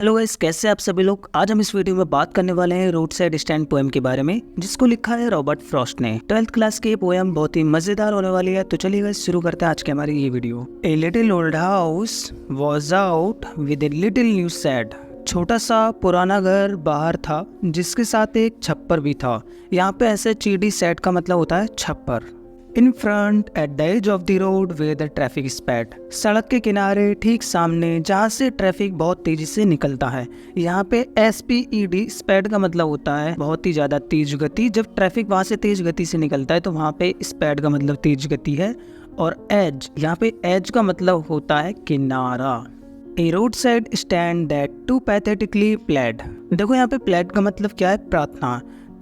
Hello guys, कैसे आप सभी लोग। आज हम इस वीडियो में बात करने वाले हैं रोड साइड स्टैंड पोएम के बारे में, जिसको लिखा है रॉबर्ट फ्रॉस्ट ने। 12th क्लास की ये पोएम बहुत ही मजेदार होने वाली है। तो चलिए गाइस, शुरू करते हैं आज की हमारी ये video. A little old house was out with a little new sad. छोटा सा पुराना घर बाहर था, जिसके साथ एक छप्पर भी था। यहाँ पे ऐसे चीडी सैड का मतलब होता है छप्पर। In front at the edge of the road where the traffic sped. सड़क के किनारे ठीक सामने, जहाँ से ट्रैफिक बहुत तेजी से निकलता है। यहाँ पे SPED स्पैड का मतलब होता है बहुत ही ज्यादा तेज गति। जब ट्रैफिक वहाँ से तेज गति से निकलता है तो वहाँ पे स्पैड का मतलब तेज गति है। और एज, यहाँ पे एज का मतलब होता है किनारा। A road side stand that too pathetically played. देखो यहाँ पे प्लेड का मतलब क्या है, प्रार्थना।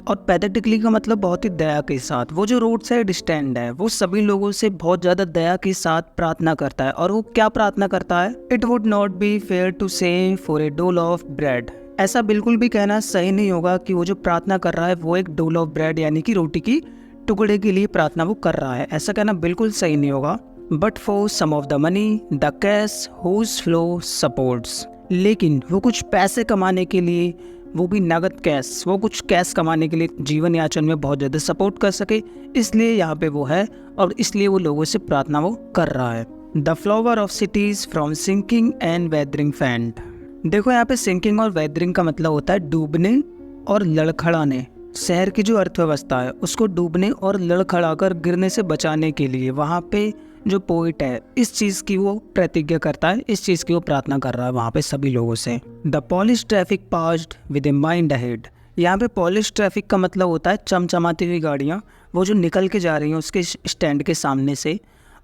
और पैथेटिकली का मतलब बहुत ही दया के साथ। वो जो रोड साइड स्टैंड है वो सभी लोगों से बहुत ज़्यादा दया के साथ प्रार्थना करता है। और वो क्या प्रार्थना करता है? It would not be fair to say for a dole of bread. ऐसा बिल्कुल भी कहना सही नहीं होगा कि वो जो प्रार्थना कर रहा है वो एक डोल ऑफ ब्रेड यानी कि रोटी की टुकड़े के लिए प्रार्थना वो कर रहा है। ऐसा कहना बिल्कुल सही नहीं होगा। But for some of the money the cash whose flow supports. लेकिन वो कुछ पैसे कमाने के लिए, वो भी नगद कैश, वो कुछ कैश कमाने के लिए जीवन याचन में बहुत ज़्यादा सपोर्ट कर सके, इसलिए यहाँ पे वो है और इसलिए वो लोगों से प्रार्थना वो कर रहा है। The flower of cities from sinking and weathering faint. देखो यहाँ पे सिंकिंग और वेदरिंग का मतलब होता है डूबने और लड़खड़ाने। शहर की जो अर्थव्यवस्था है उसको डूबने और लड़खड़ाकर गिरने से बचाने के लिए वहाँ पे जो पोइट है इस चीज़ की वो प्रतिज्ञा करता है, इस चीज़ की वो प्रार्थना कर रहा है वहाँ पे सभी लोगों से। The polish traffic passed with a mind ahead. यहाँ पे पॉलिश ट्रैफिक का मतलब होता है चमचमाती हुई गाड़ियाँ, वो जो निकल के जा रही हैं उसके स्टैंड के सामने से।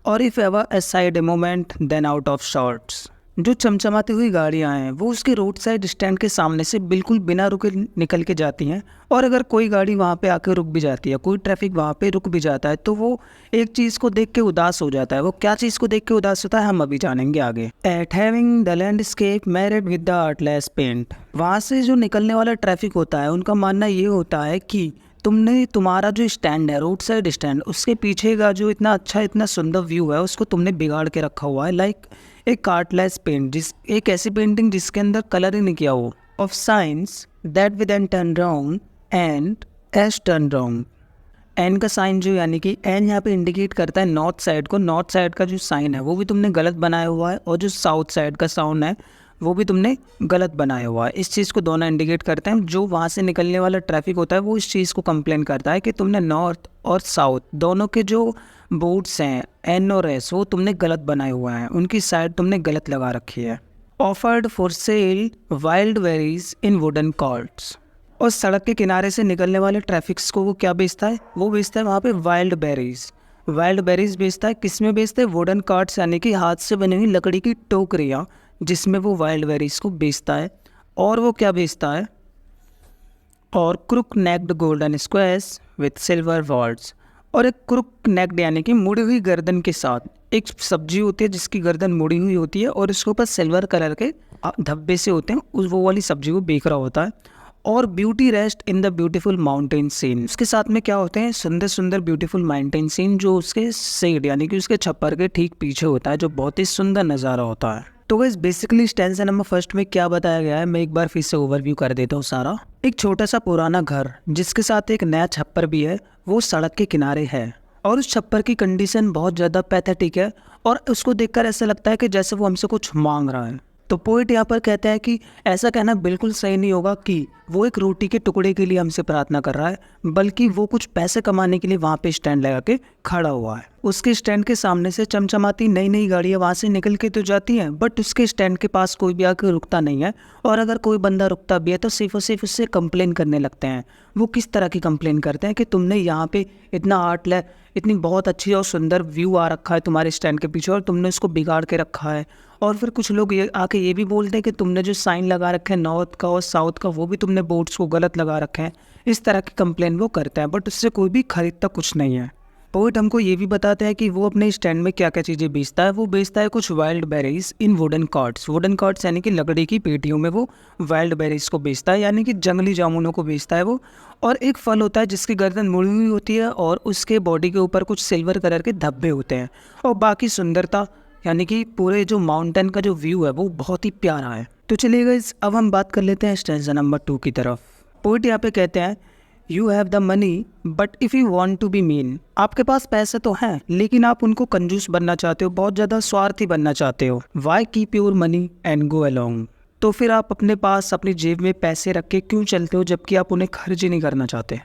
और if ever aside a moment then out of shorts. जो चमचमाती हुई गाड़ियाँ हैं वो उसके रोड साइड स्टैंड के सामने से बिल्कुल बिना रुके निकल के जाती हैं। और अगर कोई गाड़ी वहाँ पे आके रुक भी जाती है, कोई ट्रैफिक वहाँ पे रुक भी जाता है, तो वो एक चीज़ को देख के उदास हो जाता है। वो क्या चीज़ को देख के उदास होता है हम अभी जानेंगे आगे। At having the landscape married with the artless paint. वहाँ से जो निकलने वाला ट्रैफिक होता है उनका मानना ये होता है कि तुमने तुम्हारा जो स्टैंड है रोड साइड स्टैंड, उसके पीछे का जो इतना अच्छा इतना सुंदर व्यू है उसको तुमने बिगाड़ के रखा हुआ है। लाइक एक कार्टलेस पेंट, एक ऐसी पेंटिंग जिसके अंदर कलर ही नहीं किया हो। Of science that with N turn round and S turn round. N का साइन जो यानी कि एन यहाँ पे इंडिकेट करता है नॉर्थ साइड को। नॉर्थ साइड का जो साइन है वो भी तुमने गलत बनाया हुआ है, और जो साउथ साइड का साउंड है वो भी तुमने गलत बनाया हुआ है। इस चीज़ को दोनों इंडिकेट करते हैं। जो वहाँ से निकलने वाला ट्रैफिक होता है वो इस चीज़ को कंप्लेन करता है कि तुमने नॉर्थ और साउथ दोनों के जो बोर्ड्स हैं एन और एस वो तुमने गलत बनाए हुए हैं, उनकी साइड तुमने गलत लगा रखी है। Offered for sale wild berries in wooden carts. और सड़क के किनारे से निकलने वाले ट्रैफिक्स को वो क्या बेचता है? वो बेचता है वहाँ पे वाइल्ड बेरीज। वाइल्ड बेरीज बेचता है, किस में बेचता है? वुडन कार्ट्स यानी कि हाथ से बनी हुई लकड़ी की टोकरियाँ, जिसमें वो वाइल्ड बेरीज को बेचता है। और वो क्या बेचता है? और crook necked golden squares with silver walls. और एक क्रुक नेक्ड यानी कि मुड़ी हुई गर्दन के साथ एक सब्जी होती है जिसकी गर्दन मुड़ी हुई होती है और उसके ऊपर सिल्वर कलर के धब्बे से होते हैं, उस वो वाली सब्जी को बेच रहा होता है। और beauty rest in the beautiful mountain scene. उसके साथ में क्या होते हैं? सुंदर सुंदर ब्यूटीफुल माउंटेन सीन, जो उसके शेड यानी कि उसके छप्पर के ठीक पीछे होता है, जो बहुत ही सुंदर नज़ारा होता है। तो guys basically stanza number first में क्या बताया गया है मैं एक बार फिर से ओवरव्यू कर देता हूँ सारा। एक छोटा सा पुराना घर जिसके साथ एक नया छप्पर भी है, वो सड़क के किनारे है। और उस छप्पर की कंडीशन बहुत ज़्यादा पैथेटिक है और उसको देखकर ऐसा लगता है कि जैसे वो हमसे कुछ मांग रहा है। तो पोइट यहाँ पर कहता है कि ऐसा कहना बिल्कुल सही नहीं होगा कि वो एक रोटी के टुकड़े के लिए हमसे प्रार्थना कर रहा है, बल्कि वो कुछ पैसे कमाने के लिए वहाँ पे स्टैंड लगा के खड़ा हुआ है। उसके स्टैंड के सामने से चमचमाती नई नई गाड़ियाँ वहाँ से निकल के तो जाती हैं, बट उसके स्टैंड के पास कोई भी आकर रुकता नहीं है। और अगर कोई बंदा रुकता भी है तो सिर्फ और सिर्फ उससे कंप्लेन करने लगते हैं। वो किस तरह की कंप्लेन करते हैं कि तुमने यहाँ पे इतना आर्ट है, इतनी बहुत अच्छी और सुंदर व्यू आ रखा है तुम्हारे स्टैंड के पीछे और तुमने उसको बिगाड़ के रखा है। और फिर कुछ लोग ये आके ये भी बोलते हैं कि तुमने जो साइन लगा रखे हैं नॉर्थ का और साउथ का वो भी तुमने बोर्ड्स को गलत लगा रखे हैं। इस तरह की कंप्लेन वो करते हैं, बट उससे कोई भी खरीदता कुछ नहीं है। पोइट हमको ये भी बताते हैं कि वो अपने स्टैंड में क्या क्या चीज़ें बेचता है। वो बेचता है कुछ वाइल्ड बेरीज इन वुडन कार्ट्स। वुडन कार्ट्स यानी कि लकड़ी की पेटियों में वो वाइल्ड बेरीज को बेचता है, यानी कि जंगली जामुनों को बेचता है वो। और एक फल होता है जिसकी गर्दन मुड़ी हुई होती है और उसके बॉडी के ऊपर कुछ सिल्वर कलर के धब्बे होते हैं। और बाकी सुंदरता यानी कि पूरे जो माउंटेन का जो व्यू है वो बहुत ही प्यारा है। तो चलिए गाइस, अब हम बात कर लेते हैं स्टैंजा नंबर 2 की तरफ। पोइट यहाँ पे कहते हैं, you have the money but if you want to be mean. आपके पास पैसे तो हैं लेकिन आप उनको कंजूस बनना चाहते हो, बहुत ज़्यादा स्वार्थी बनना चाहते हो। Why keep your money and go along. तो फिर आप अपने पास अपनी जेब में पैसे रख के क्यों चलते हो जबकि आप उन्हें खर्च ही नहीं करना चाहते।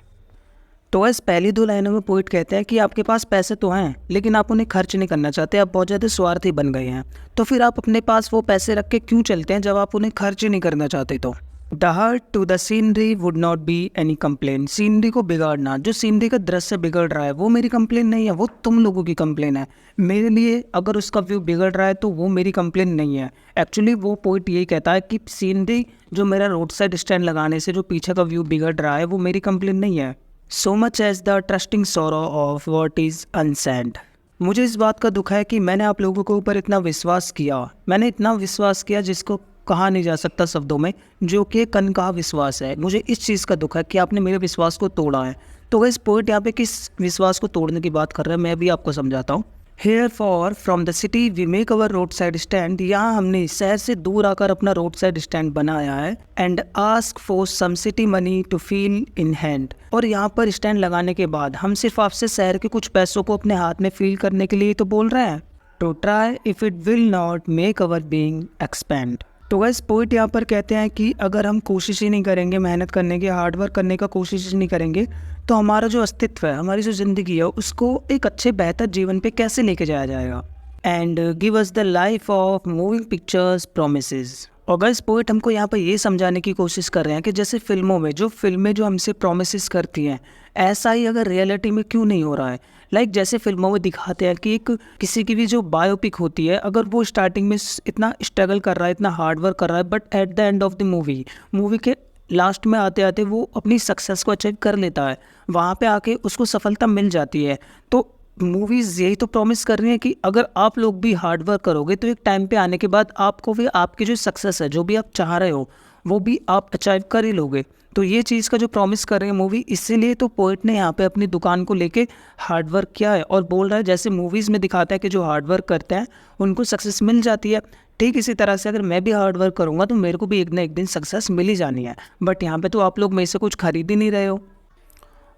तो इस पहली 2 लाइनों में पोइट कहते हैं कि आपके पास पैसे तो हैं लेकिन आप उन्हें खर्च नहीं करना चाहते, आप बहुत ज़्यादा स्वार्थी बन गए हैं। तो फिर आप अपने पास वो पैसे रख के क्यों चलते हैं जब आप उन्हें खर्च ही नहीं करना चाहते। तो the hurt to the scenery would not be any complain. Scenery को बिगाड़ना, जो सीनरी का दृश्य बिगड़ रहा है वो मेरी कंप्लेन नहीं है, वो तुम लोगों की कंप्लेन है। मेरे लिए अगर उसका व्यू बिगड़ रहा है तो वो मेरी कंप्लेन नहीं है। एक्चुअली वो पॉइंट यही कहता है कि सीनरी जो मेरा रोड साइड स्टैंड लगाने से जो पीछे का व्यू बिगड़ रहा है वो मेरी कंप्लेन नहीं है। So much as the trusting sorrow of what is unsaid. मुझे इस बात का दुख है कि मैंने आप लोगों के ऊपर इतना विश्वास किया, मैंने इतना विश्वास किया जिसको कहा नहीं जा सकता शब्दों में, जो कि कनकहा विश्वास है। मुझे इस चीज़ का दुख है कि आपने मेरे विश्वास को तोड़ा है। तो इस पॉइंट यहाँ पे किस विश्वास को तोड़ने की बात कर रहे हैं मैं भी आपको समझाता हूँ। Here for from the city we make our road side stand. यहाँ हमने शहर से दूर आकर अपना रोड साइड स्टैंड बनाया है। And ask for some city money to feel in hand. और यहाँ पर स्टैंड लगाने के बाद हम सिर्फ आपसे शहर के कुछ पैसों को अपने हाथ में फील करने के लिए तो बोल रहे हैं। To try if it will not make our being expand. तो वैसे पोइट यहाँ पर कहते हैं कि अगर हम कोशिश ही नहीं करेंगे, मेहनत करने की, हार्डवर्क करने का कोशिश नहीं करेंगे तो हमारा जो अस्तित्व है, हमारी जो ज़िंदगी है, उसको एक अच्छे बेहतर जीवन पे कैसे लेके जाया जाएगा। And give us the life of moving pictures promises. और गाइस पोइट हमको यहाँ पर ये समझाने की कोशिश कर रहे हैं कि जैसे फिल्मों में जो हमसे प्रोमिसेस करती हैं, ऐसा ही अगर रियलिटी में क्यों नहीं हो रहा है। लाइक जैसे फिल्मों में दिखाते हैं कि एक किसी की भी जो बायोपिक होती है, अगर वो स्टार्टिंग में इतना स्ट्रगल कर रहा है, इतना हार्डवर्क कर रहा है, but at the end of the movie के लास्ट में आते आते वो अपनी सक्सेस को अचीव कर लेता है, वहाँ पे आके उसको सफलता मिल जाती है। तो मूवीज़ यही तो प्रॉमिस कर रही हैं कि अगर आप लोग भी हार्ड वर्क करोगे तो एक टाइम पे आने के बाद आपको भी आपकी जो सक्सेस है, जो भी आप चाह रहे हो, वो भी आप अचीव कर ही लोगे। तो ये चीज़ का जो प्रॉमिस कर रही है मूवी, इसीलिए तो पोइट ने यहाँ पे अपनी दुकान को लेके हार्ड वर्क किया है और बोल रहा है जैसे मूवीज़ में दिखाता है कि जो हार्ड वर्क करते हैं उनको सक्सेस मिल जाती है, ठीक इसी तरह से अगर मैं भी हार्ड वर्क करूँगा तो मेरे को भी एक ना एक दिन सक्सेस मिल ही जानी है। बट यहाँ पे तो आप लोग मेरे से कुछ खरीद ही नहीं रहे हो।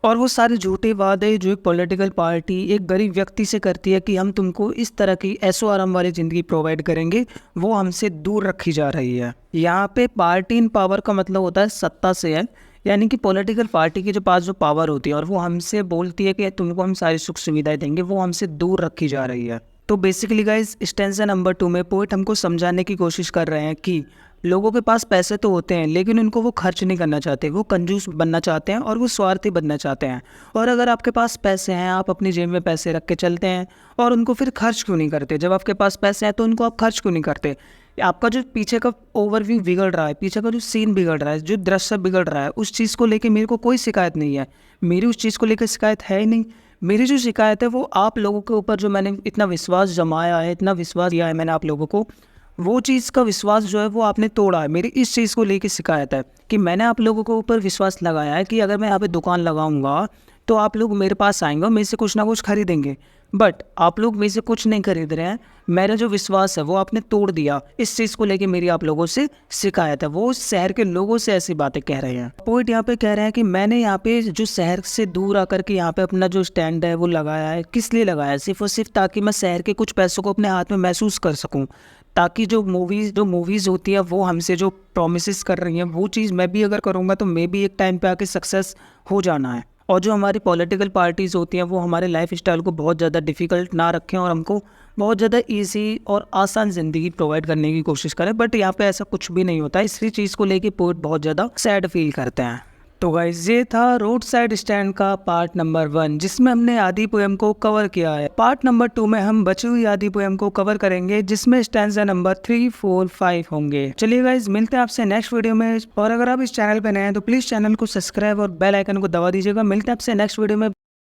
और वो सारे झूठे वादे जो एक पॉलिटिकल पार्टी एक गरीब व्यक्ति से करती है कि हम तुमको इस तरह की ऐशो आराम वाली ज़िंदगी प्रोवाइड करेंगे, वो हमसे दूर रखी जा रही है। यहाँ पे पार्टी इन पावर का मतलब होता है सत्ता से है, यानी कि पॉलिटिकल पार्टी के जो पास जो पावर होती है और वो हमसे बोलती है कि तुमको हम सारी सुख सुविधाएं देंगे, वो हमसे दूर रखी जा रही है। तो बेसिकली गाइस, स्टैंजा नंबर 2 में पोइट हमको समझाने की कोशिश कर रहे हैं कि लोगों के पास पैसे तो होते हैं लेकिन उनको वो खर्च नहीं करना चाहते, वो कंजूस बनना चाहते हैं और वो स्वार्थी बनना चाहते हैं। और अगर आपके पास पैसे हैं, आप अपनी जेब में पैसे रख के चलते हैं और उनको फिर खर्च क्यों नहीं करते। जब आपके पास पैसे हैं तो उनको आप खर्च क्यों नहीं करते। आपका जो पीछे का ओवरव्यू बिगड़ रहा है, पीछे का जो सीन बिगड़ रहा है, जो दृश्य बिगड़ रहा है, उस चीज़ को लेके मेरे को कोई शिकायत नहीं है। मेरी उस चीज़ को लेकर शिकायत है ही नहीं। मेरी जो शिकायत है वो आप लोगों के ऊपर, जो मैंने इतना विश्वास जमाया है, इतना विश्वास दिया है मैंने आप लोगों को, वो चीज़ का विश्वास जो है वो आपने तोड़ा है। मेरी इस चीज़ को लेके शिकायत है कि मैंने आप लोगों के ऊपर विश्वास लगाया है कि अगर मैं यहाँ पे दुकान लगाऊंगा तो आप लोग मेरे पास आएंगे और मेरे से कुछ ना कुछ खरीदेंगे। बट आप लोग मेरे से कुछ नहीं खरीद रहे हैं। मेरा जो विश्वास है वो आपने तोड़ दिया। इस चीज़ को लेके मेरी आप लोगों से शिकायत है। वो शहर के लोगों से ऐसी बातें कह रहे हैं। पॉइंट यहाँ पे कह रहे हैं कि मैंने यहाँ पे जो शहर से दूर आकर के यहाँ पे अपना जो स्टैंड है वो लगाया है। किस लिए लगाया है? सिर्फ और सिर्फ ताकि मैं शहर के कुछ पैसों को अपने हाथ में महसूस कर सकूँ, ताकि जो मूवीज़ होती है वो हमसे जो प्रोमिस कर रही हैं वो चीज़ मैं भी अगर करूँगा तो मैं भी एक टाइम पे आके सक्सेस हो जाना है। और जो हमारी पॉलिटिकल पार्टीज़ होती हैं वो हमारे लाइफ स्टाइल को बहुत ज़्यादा डिफ़िकल्ट ना रखें और हमको बहुत ज़्यादा इजी और आसान ज़िंदगी प्रोवाइड करने की कोशिश करें। बट यहाँ पे ऐसा कुछ भी नहीं होता है। इसी चीज़ को लेके पोएट बहुत ज़्यादा सैड फील करते हैं। तो गाइस, ये था रोड साइड स्टैंड का पार्ट नंबर 1, जिसमें हमने आधी पोएम को कवर किया है। पार्ट नंबर 2 में हम बची हुई आधी पोएम को कवर करेंगे, जिसमें स्टैंजा नंबर 3, 4, 5 होंगे। चलिए गाइस, मिलते हैं आपसे नेक्स्ट वीडियो में। और अगर आप इस चैनल पे नए हैं तो प्लीज़ चैनल को सब्सक्राइब और बेल आइकन को दबा दीजिएगा। मिलते हैं आपसे नेक्स्ट वीडियो में।